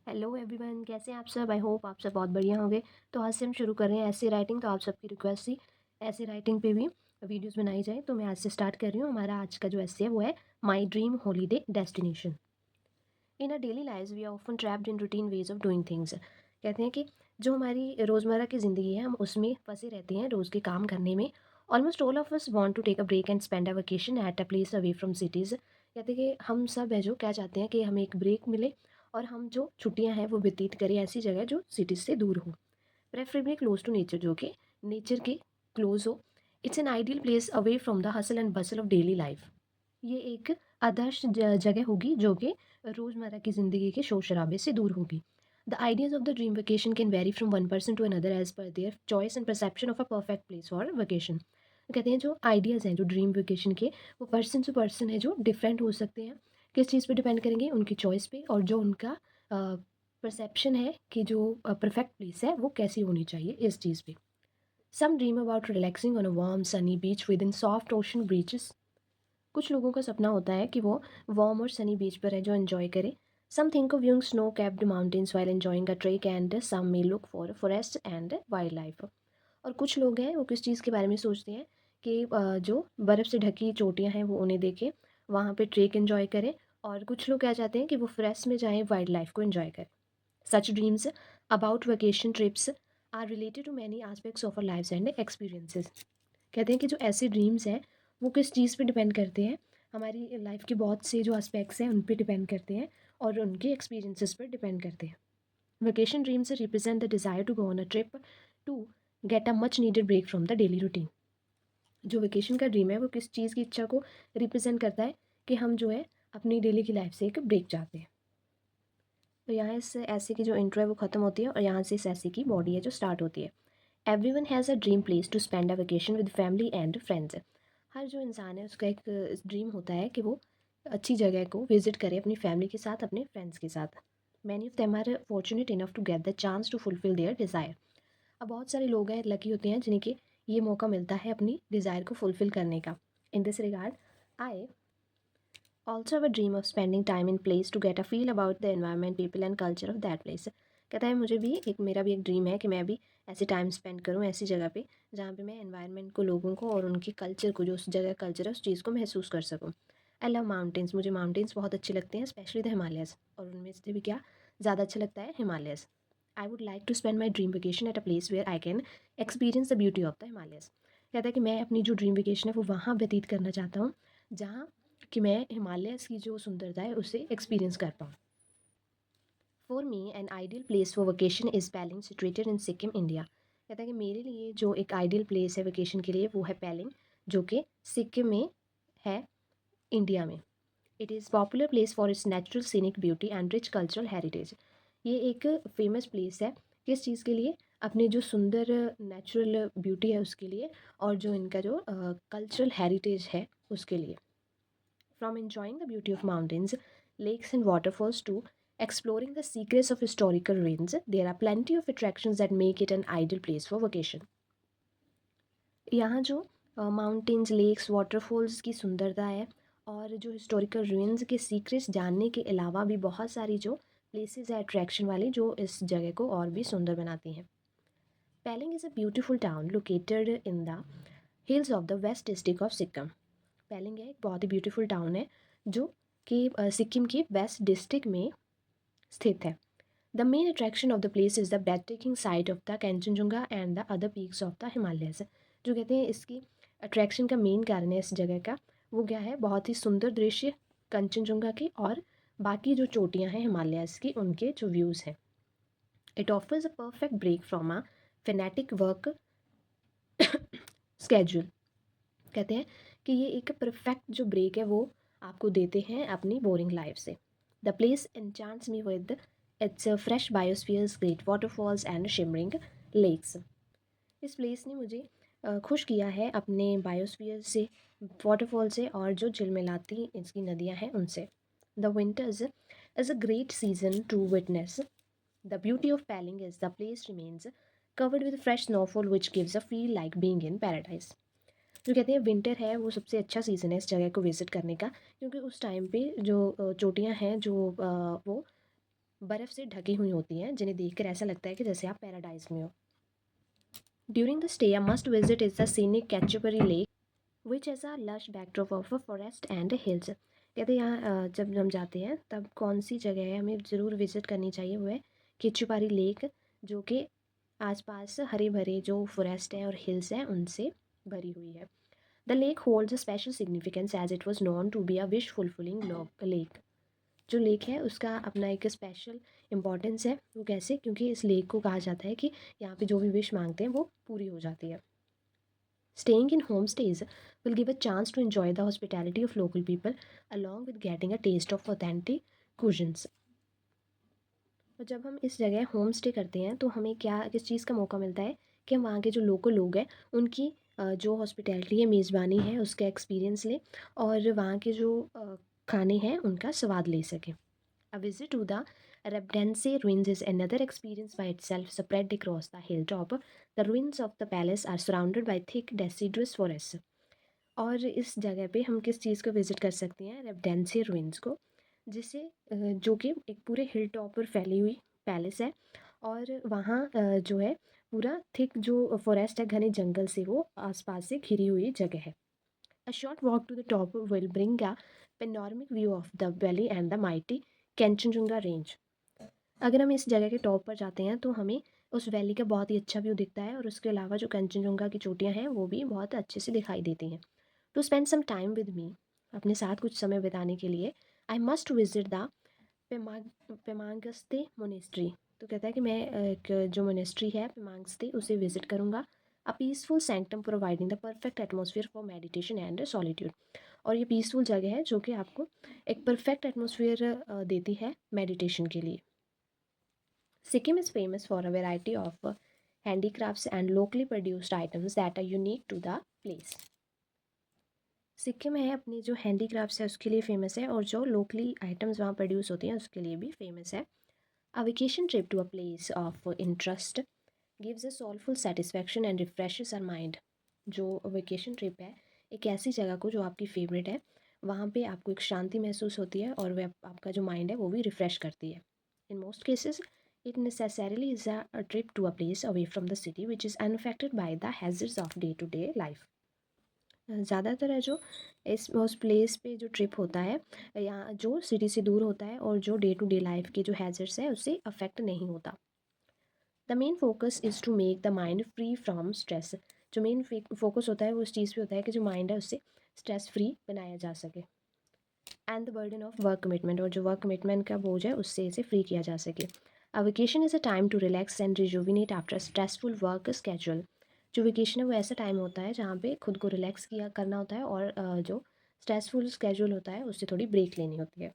Hello everyone, कैसे हैं आप सब। आई होप आप सब बहुत बढ़िया होंगे। तो आज से हम शुरू कर रहे हैं ऐसे राइटिंग। तो आप सबकी रिक्वेस्ट थी ऐसे राइटिंग पे भी वीडियोस बनाई जाए, तो मैं आज से स्टार्ट कर रही हूँ। हमारा आज का जो ऐसे है वो है my dream holiday destination. In a daily life we are often trapped in routine ways of doing things. कहते हैं कि जो हमारी रोज़मर्रा की ज़िंदगी है हम उसमें फंसे रहते हैं रोज़ के काम करने में। Almost all of us want to take a break and spend a vacation at a place away from cities. कहते हैं कि हम सब है जो क्या चाहते हैं कि हमें एक ब्रेक मिले और हम जो छुट्टियां हैं वो व्यतीत करें ऐसी जगह जो सिटीज़ से दूर हो, प्रेफरेबली क्लोज टू नेचर, जो कि नेचर के क्लोज हो। It's an ideal place away from the hustle and Bansal of daily life. ये एक आदर्श जगह होगी जो कि रोज़मर्रा की ज़िंदगी के शोर शराबे से दूर होगी। The ideas of the dream vacation can vary from one person to another as per their choice and perception of a perfect place for vacation. कहते हैं जो आइडियाज़ हैं जो ड्रीम वेकेशन के, वो पर्सन टू पर्सन है जो different हो सकते हैं। किस चीज़ पे डिपेंड करेंगे? उनकी चॉइस पे, और जो उनका परसेप्शन है कि जो परफेक्ट प्लेस है वो कैसी होनी चाहिए इस चीज़ पे। Some dream about relaxing on a warm sunny beach with in soft ocean breezes. कुछ लोगों का सपना होता है कि वो वार्म और सनी बीच पर है जो एंजॉय करे। Some think of viewing snow capped mountains while enjoying a trek, and some may look for forest and wild life. और कुछ लोग हैं वो किस चीज़ के बारे में सोचते हैं कि जो बर्फ़ से ढकी चोटियां हैं वो उन्हें देखें, वहाँ पे ट्रेक एंजॉय करें। और कुछ लोग क्या चाहते हैं कि वो फॉरेस्ट में जाएं, वाइल्ड लाइफ को एंजॉय करें। Such dreams about vacation trips are related to many aspects of our lives and experiences. कहते हैं कि जो ऐसे ड्रीम्स हैं वो किस चीज़ पे डिपेंड करते हैं, हमारी लाइफ के बहुत से जो एस्पेक्ट्स हैं उन पे डिपेंड करते हैं और उनके एक्सपीरियंसेस पर डिपेंड करते हैं। Vacation dreams represent the desire to go on a trip to get a much needed break from the daily routine. जो वेकेशन का ड्रीम है वो किस चीज़ की इच्छा को रिप्रेजेंट करता है कि हम जो है अपनी डेली की लाइफ से एक ब्रेक चाहते हैं। तो यहाँ इस ऐसे की जो इंट्रो है वो ख़त्म होती है और यहाँ से इस ऐसे की बॉडी है जो स्टार्ट होती है। Everyone has a dream place to spend a vacation with family and friends. हर जो इंसान है उसका एक ड्रीम होता है कि वो अच्छी जगह को विजिट करे अपनी फैमिली के साथ, अपने फ्रेंड्स के साथ। Many of them are fortunate enough to get the chance to fulfil their desire. अब बहुत सारे लोग हैं लकी होते हैं जिन्हें कि ये मौका मिलता है अपनी डिज़ायर को फुलफिल करने का। In this regard I also have a dream of spending time in place to get a feel about the environment, people and culture of that place. कहता है मुझे भी एक मेरा भी एक ड्रीम है कि मैं भी ऐसे टाइम स्पेंड करूँ ऐसी जगह पे जहाँ पे मैं एनवायरनमेंट को, लोगों को और उनके कल्चर को, जो उस जगह कल्चर है उस चीज़ को महसूस कर सकूँ। आई लव माउंटेन्स, मुझे माउंटेन्स बहुत अच्छे लगते हैं, स्पेशली द हिमालयस। और उनमें से भी क्या ज़्यादा अच्छा लगता है? Himalayas. I would like to spend my dream vacation at a place where I can experience the beauty of the Himalayas. कहता है कि मैं अपनी जो ड्रीम वेकेशन है वो वहाँ व्यतीत करना चाहता हूँ जहाँ कि मैं हिमालयस की जो सुंदरता है उसे एक्सपीरियंस कर पाऊँ। For me an ideal place for vacation is Pelling, situated in Sikkim, India. कहता है कि मेरे लिए जो एक आइडियल प्लेस है वेकेशन के लिए वो है पैलिंग, जो कि सिक्किम में है, इंडिया में। It is popular place for its natural scenic beauty and rich cultural heritage. ये एक फेमस प्लेस है किस चीज़ के लिए? अपने जो सुंदर नेचुरल ब्यूटी है उसके लिए, और जो इनका जो कल्चरल हेरिटेज है उसके लिए। From enjoying the beauty of mountains, lakes, and waterfalls to exploring the secrets of historical ruins, there are plenty of attractions that make it an ideal place for vacation. यहाँ जो mountains, lakes, waterfalls की सुंदरता है और जो historical ruins के secrets जानने के अलावा भी बहुत सारी जो प्लेसेस है अट्रैक्शन वाली जो इस जगह को और भी सुंदर बनाती हैं। Pelling is a beautiful town located in the hills of the west district of Sikkim. Pelling है एक बहुत ही ब्यूटीफुल टाउन है जो कि सिक्किम के वेस्ट डिस्ट्रिक्ट में स्थित है। The main attraction of the place is the breath taking sight of the Kanchenjunga and the other peaks of the Himalayas. जो कहते हैं इसकी अट्रैक्शन का मेन कारण है इस जगह का, वो क्या है? बहुत ही सुंदर दृश्य कंचनजुंगा के और बाकी जो चोटियाँ हैं हिमालयस की, उनके जो व्यूज़ हैं। It offers a perfect break from a frenetic work schedule. कहते हैं कि ये एक परफेक्ट जो ब्रेक है वो आपको देते हैं अपनी बोरिंग लाइफ से। The place enchants me with its fresh biospheres, great waterfalls and shimmering lakes. इस प्लेस ने मुझे खुश किया है अपने बायोस्फीयर से, वाटरफॉल से और जो झिलमिलाती इसकी नदियाँ हैं उनसे। The winters is a great season to witness the beauty of Pelling is the place remains covered with fresh snowfall which gives a feel like being in paradise। जो कहते हैं विंटर है वो सबसे अच्छा सीज़न है इस जगह को विज़िट करने का, क्योंकि उस टाइम पे जो चोटियाँ हैं जो वो बर्फ़ से ढकी हुई होती हैं, जिन्हें देखकर ऐसा लगता है कि जैसे आप पैराडाइज़ में हो। During the stay a must visit is the scenic Khecheopalri lake which is a lush backdrop of a forest and hills. कहते हैं यहाँ जब हम जाते हैं तब कौन सी जगह है हमें ज़रूर विज़िट करनी चाहिए, वो है केचुपारी लेक, जो कि आसपास हरे भरे जो फॉरेस्ट है और हिल्स हैं उनसे भरी हुई है। The lake holds a special significance as it was known to be a wish fulfilling lake. जो लेक है उसका अपना एक स्पेशल इम्पॉर्टेंस है। वो कैसे? क्योंकि इस लेक को कहा जाता है कि यहाँ पे जो भी विश मांगते हैं वो पूरी हो जाती है। Staying in homestays will give a chance to enjoy the hospitality of local people along with getting a taste of authentic cuisines. और जब हम इस जगह होम स्टे करते हैं तो हमें क्या किस चीज़ का मौका मिलता है कि हम वहाँ के जो लोकल लोग हैं उनकी जो हॉस्पिटैलिटी है, मेज़बानी है, उसका एक्सपीरियंस लें और वहाँ के जो खाने हैं उनका स्वाद ले सकें। A visit to the Rebdense ruins is another experience by itself. Spread across the hilltop, the ruins of the palace are surrounded by thick deciduous forests. और इस जगह पे हम किस चीज़ को विज़िट कर सकते हैं? रेबडेंसी रुइंस को, जिसे जो कि एक पूरे हिल टॉप पर फैली हुई पैलेस है और वहाँ जो है पूरा थिक जो फॉरेस्ट है, घने जंगल से वो आसपास से घिरी हुई जगह है। A short walk to the top will bring a panoramic view of the valley and the mighty Kanchenjunga range. अगर हम इस जगह के टॉप पर जाते हैं तो हमें उस वैली का बहुत ही अच्छा व्यू दिखता है और उसके अलावा जो कंचनजंगा की चोटियाँ हैं वो भी बहुत अच्छे से दिखाई देती हैं। To spend some time with me, अपने साथ कुछ समय बिताने के लिए, I must visit the Pemayangtse monastery. तो कहता है कि मैं एक जो मोनेस्ट्री है पेमांगस्ते उसे विजिट करूँगा। A peaceful sanctum providing the perfect atmosphere for meditation and solitude. और ये पीसफुल जगह है जो कि आपको एक परफेक्ट एटमोसफियर देती है मेडिटेशन के लिए। Sikkim is famous for a variety of handicrafts and locally produced items that are unique to the place. Sikkim है अपनी जो हैंडीक्राफ्ट्स है उसके लिए फेमस है और जो लोकली आइटम्स वहाँ प्रोड्यूस होती हैं उसके लिए भी फेमस है। A vacation trip to a place of interest gives a soulful satisfaction and refreshes our mind. जो वेकेशन ट्रिप है एक ऐसी जगह को जो आपकी फेवरेट है, वहाँ पे आपको एक शांति महसूस होती है और वह आपका जो माइंड है वो भी रिफ़्रेश करती है। In most cases it necessarily is a trip to a place away from the city which is unaffected by the hazards of day-to-day life. ज़्यादातर है जो इस उस प्लेस पे जो ट्रिप होता है या जो सिटी से दूर होता है और जो डे टू डे लाइफ के जो हैजर्ड्स है उससे अफेक्ट नहीं होता। The main focus is to make the mind free from stress. जो मेन फोकस होता है वो इस चीज़ पे होता है कि जो माइंड है उससे स्ट्रेस फ्री बनाया जा सके। And the burden of work commitment, और जो वर्क कमिटमेंट का बोझ है उससे इसे फ्री किया जा सके। A vacation is a time to relax and rejuvenate after stressful work schedule. जो वेकेशन है वो ऐसा टाइम होता है जहाँ पे खुद को रिलैक्स किया करना होता है और जो स्ट्रेसफुल स्केड्यूल होता है उससे थोड़ी ब्रेक लेनी होती है।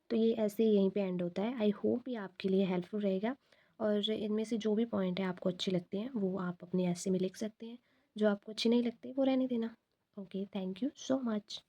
तो ये ऐसे ही यहीं पे एंड होता है। आई होप ये आपके लिए हेल्पफुल रहेगा और इनमें से जो भी पॉइंट है आपको अच्छे लगते हैं वो आप अपने ऐसे में लिख सकते हैं, जो आपको अच्छे नहीं लगते वो रहने देना। Okay, thank you so much.